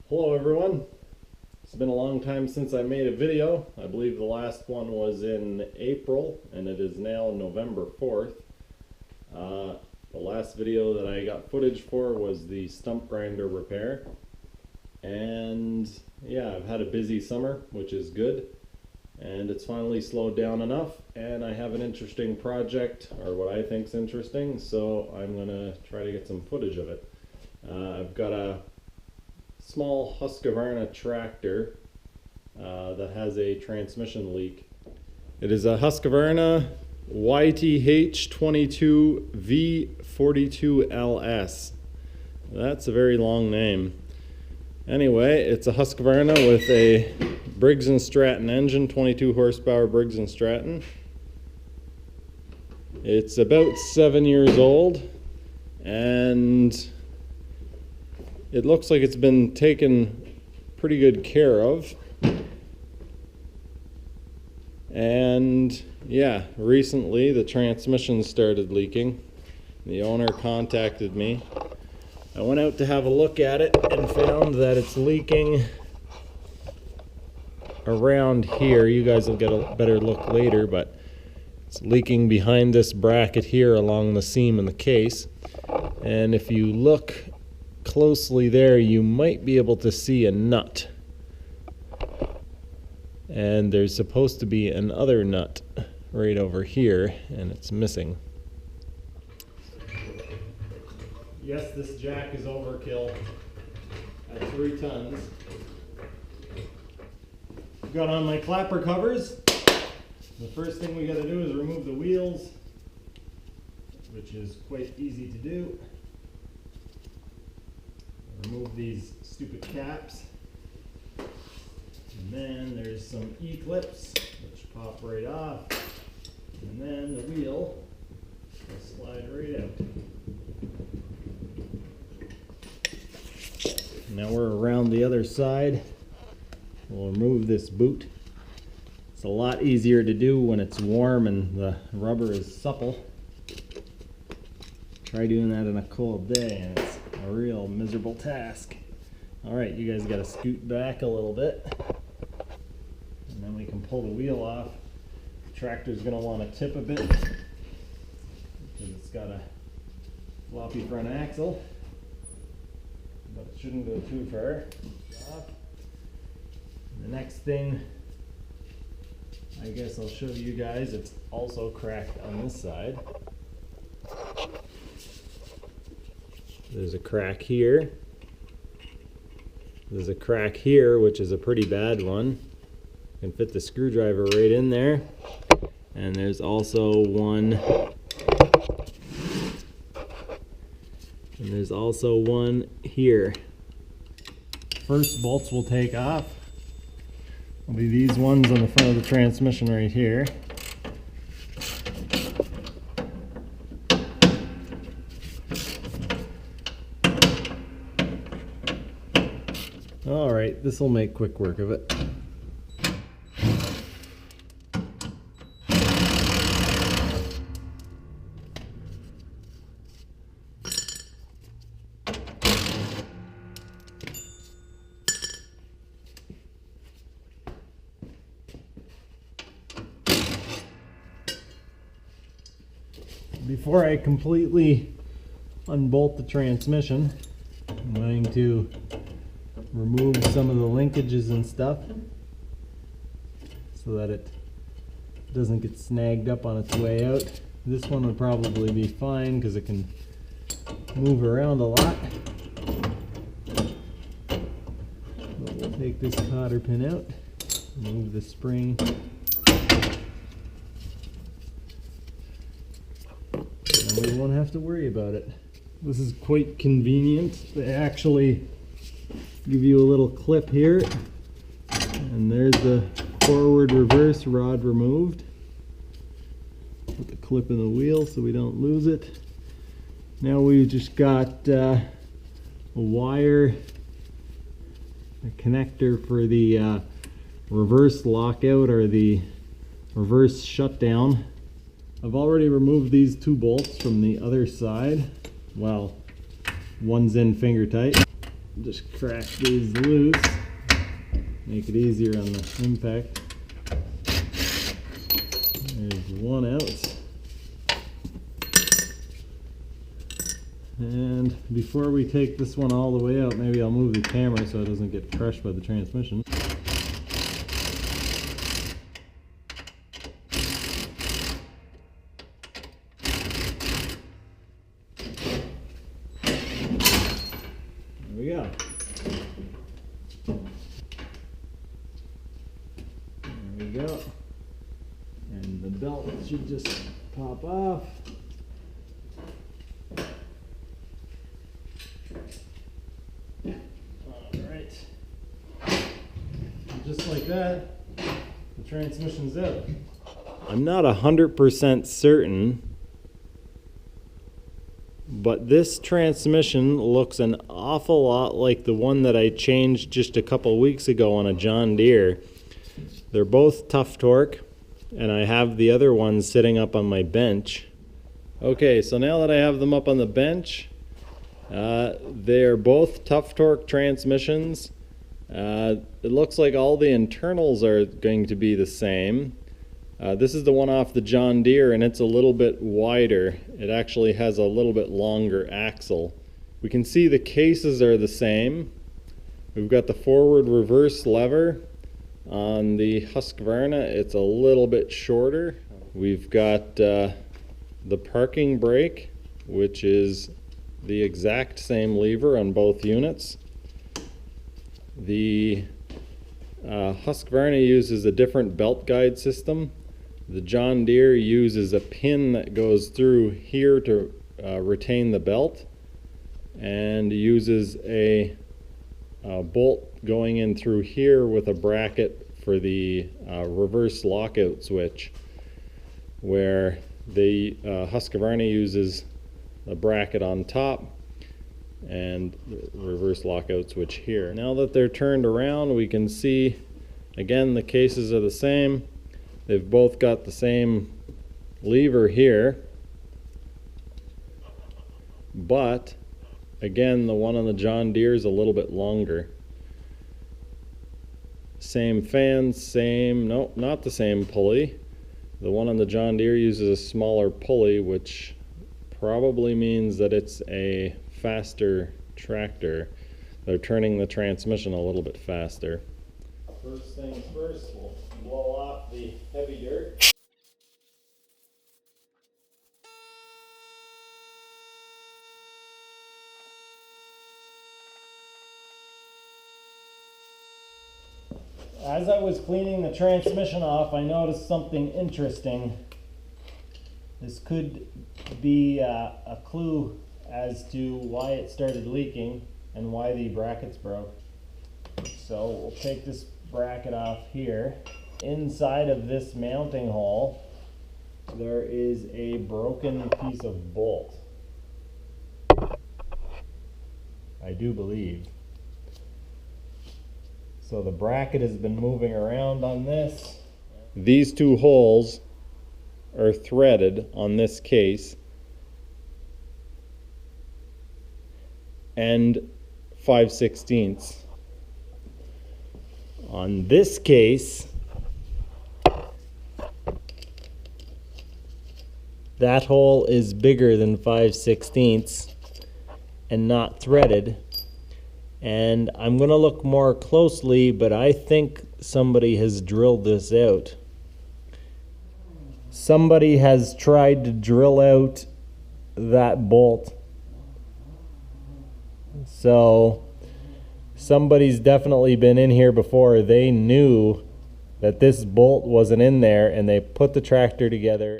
Hello everyone. It's been a long time since I made a video. I believe the last one was in April and it is now November 4th. The last video that I got footage for was the stump grinder repair. And yeah, I've had a busy summer, which is good. And it's finally slowed down enough, and I have an interesting project, or what I think is interesting, so I'm gonna try to get some footage of it. I've got a small Husqvarna tractor that has a transmission leak. It is a Husqvarna YTH22V42LS. That's a very long name. Anyway, it's a Husqvarna with a Briggs & Stratton engine, 22 horsepower Briggs & Stratton. It's about 7 years old, and it looks like it's been taken pretty good care of. And yeah, recently the transmission started leaking. The owner contacted me. I went out to have a look at it and found that it's leaking around here. You guys will get a better look later, but it's leaking behind this bracket here along the seam in the case. And if you look closely there, you might be able to see a nut. And there's supposed to be another nut right over here, and it's missing. Yes, this jack is overkill at 3 tons. Got on my clapper covers. The first thing we got to do is remove the wheels, which is quite easy to do. Remove these stupid caps. And then there's some E-clips, which pop right off. And then the wheel will slide right out. Now we're around the other side. We'll remove this boot. It's a lot easier to do when it's warm and the rubber is supple. Try doing that in a cold day and it's a real miserable task. Alright, you guys gotta scoot back a little bit. And then we can pull the wheel off. The tractor's gonna want to tip a bit because it's got a floppy front axle. But it shouldn't go too far. The next thing, I guess I'll show you guys, it's also cracked on this side. There's a crack here. There's a crack here, which is a pretty bad one. You can fit the screwdriver right in there. And there's also one. And there's also one here. First bolts will take off. Will be these ones on the front of the transmission right here. Alright, this will make quick work of it. Before I completely unbolt the transmission, I'm going to remove some of the linkages and stuff so that it doesn't get snagged up on its way out. This one would probably be fine because it can move around a lot. But we'll take this cotter pin out, remove the spring. And we won't have to worry about it. This is quite convenient. They actually give you a little clip here, and there's the forward reverse rod removed. Put the clip in the wheel so we don't lose it. Now we've just got a wire, a connector for the reverse lockout or the reverse shutdown. I've already removed these 2 bolts from the other side. Well, one's in finger tight. Just crack these loose, make it easier on the impact. There's one out. And before we take this one all the way out, maybe I'll move the camera so it doesn't get crushed by the transmission. There we go. There we go. And the belt should just pop off. Alright. Just like that, the transmission's out. I'm not 100% certain, but this transmission looks an awful lot like the one that I changed just a couple weeks ago on a John Deere. They're both TUFF TORQ, and I have the other one sitting up on my bench. Okay, so now that I have them up on the bench, they're both TUFF TORQ transmissions. It looks like all the internals are going to be the same. This is the one off the John Deere, and it's a little bit wider. It actually has a little bit longer axle. We can see the cases are the same. We've got the forward reverse lever. On the Husqvarna, it's a little bit shorter. We've got the parking brake, which is the exact same lever on both units. The Husqvarna uses a different belt guide system. The John Deere uses a pin that goes through here to retain the belt, and uses a bolt going in through here with a bracket for the reverse lockout switch, where the Husqvarna uses a bracket on top and the reverse lockout switch here. Now that they're turned around, we can see again the cases are the same. They've both got the same lever here, but again the one on the John Deere is a little bit longer. Same fans, same, no, not the same pulley. The one on the John Deere uses a smaller pulley, which probably means that it's a faster tractor. They're turning the transmission a little bit faster. First things first, we'll blow off the heavy dirt. As I was cleaning the transmission off, I noticed something interesting. This could be a clue as to why it started leaking and why the brackets broke. So we'll take this bracket off here. Inside of this mounting hole, there is a broken piece of bolt, I do believe. So the bracket has been moving around on this. These two holes are threaded on this case, and 5/16. On this case, that hole is bigger than 5/16 and not threaded. And I'm going to look more closely, but I think somebody has drilled this out. Somebody has tried to drill out that bolt. So somebody's definitely been in here before. They knew that this bolt wasn't in there, and they put the tractor together.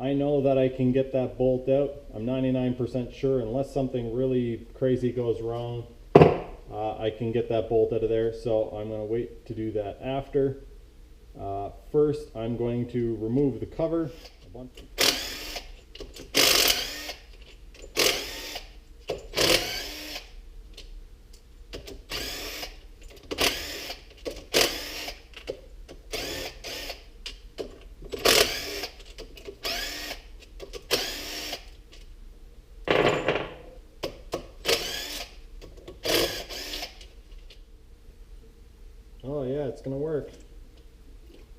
I know that I can get that bolt out. I'm 99% sure, unless something really crazy goes wrong, I can get that bolt out of there. So I'm going to wait to do that after. First, I'm going to remove the cover. Oh yeah, it's gonna work.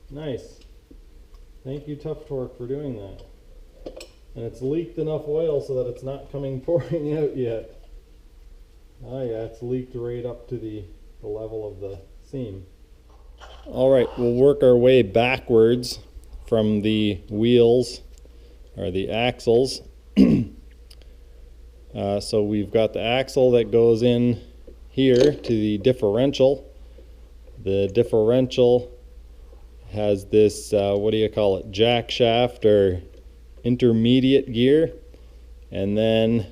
Nice. Thank you, TUFF TORQ, for doing that. And it's leaked enough oil so that it's not coming pouring out yet. Oh yeah, it's leaked right up to the level of the seam. Alright, we'll work our way backwards from the wheels, or the axles. So we've got the axle that goes in here to the differential. The differential has this, what do you call it, jack shaft or intermediate gear. And then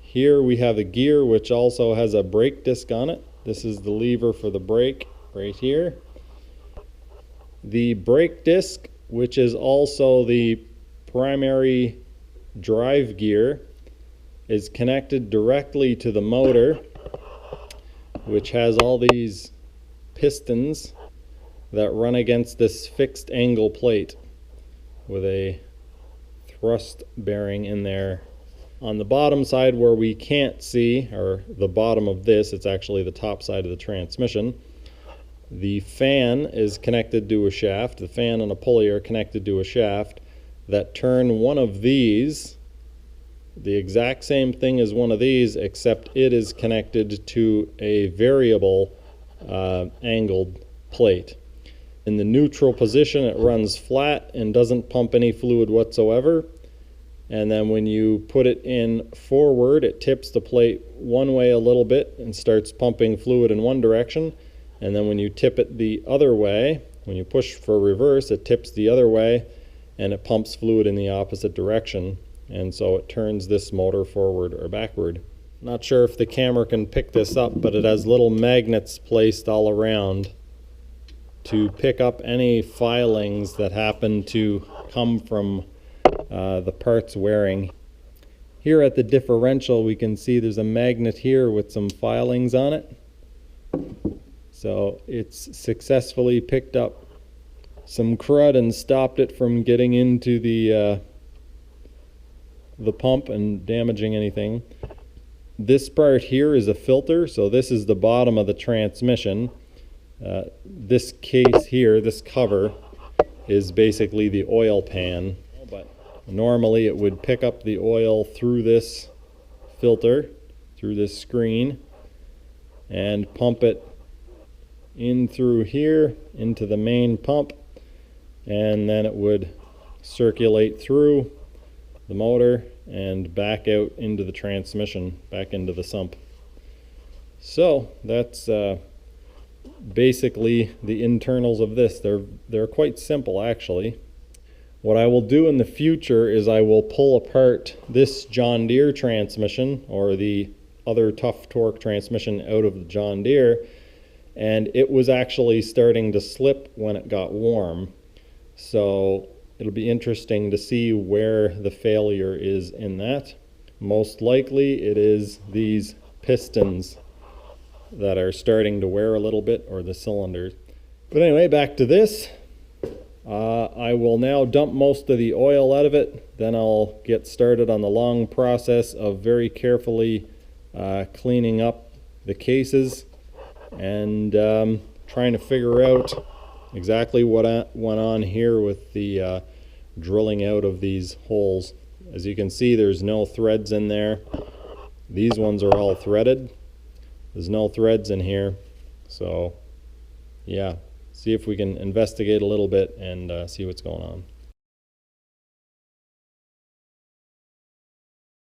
here we have a gear which also has a brake disc on it. This is the lever for the brake right here. The brake disc, which is also the primary drive gear, is connected directly to the motor, which has all these pistons that run against this fixed angle plate with a thrust bearing in there. On the bottom side where we can't see, or the bottom of this, it's actually the top side of the transmission, the fan is connected to a shaft. The fan and a pulley are connected to a shaft that turn one of these, the exact same thing as one of these, except it is connected to a variable angled plate. In the neutral position, it runs flat and doesn't pump any fluid whatsoever. And then when you put it in forward, it tips the plate one way a little bit and starts pumping fluid in one direction. And then when you tip it the other way, when you push for reverse, it tips the other way and it pumps fluid in the opposite direction. And so it turns this motor forward or backward. Not sure if the camera can pick this up, but it has little magnets placed all around to pick up any filings that happen to come from the parts wearing. Here at the differential, we can see there's a magnet here with some filings on it. So it's successfully picked up some crud and stopped it from getting into the pump and damaging anything. This part here is a filter, so this is the bottom of the transmission. This case here, this cover, is basically the oil pan. But normally it would pick up the oil through this filter, through this screen, and pump it in through here into the main pump, and then it would circulate through the motor and back out into the transmission, back into the sump. So that's basically the internals of this. They're quite simple, actually. What I will do in the future is I will pull apart this John Deere transmission, or the other TUFF TORQ transmission, out of the John Deere, and it was actually starting to slip when it got warm. So it'll be interesting to see where the failure is in that. Most likely it is these pistons that are starting to wear a little bit, or the cylinders. But anyway, back to this. I will now dump most of the oil out of it. Then I'll get started on the long process of very carefully cleaning up the cases and trying to figure out exactly what went on here with the drilling out of these holes. As you can see, there's no threads in there. These ones are all threaded. There's no threads in here. So yeah, see if we can investigate a little bit and see what's going on.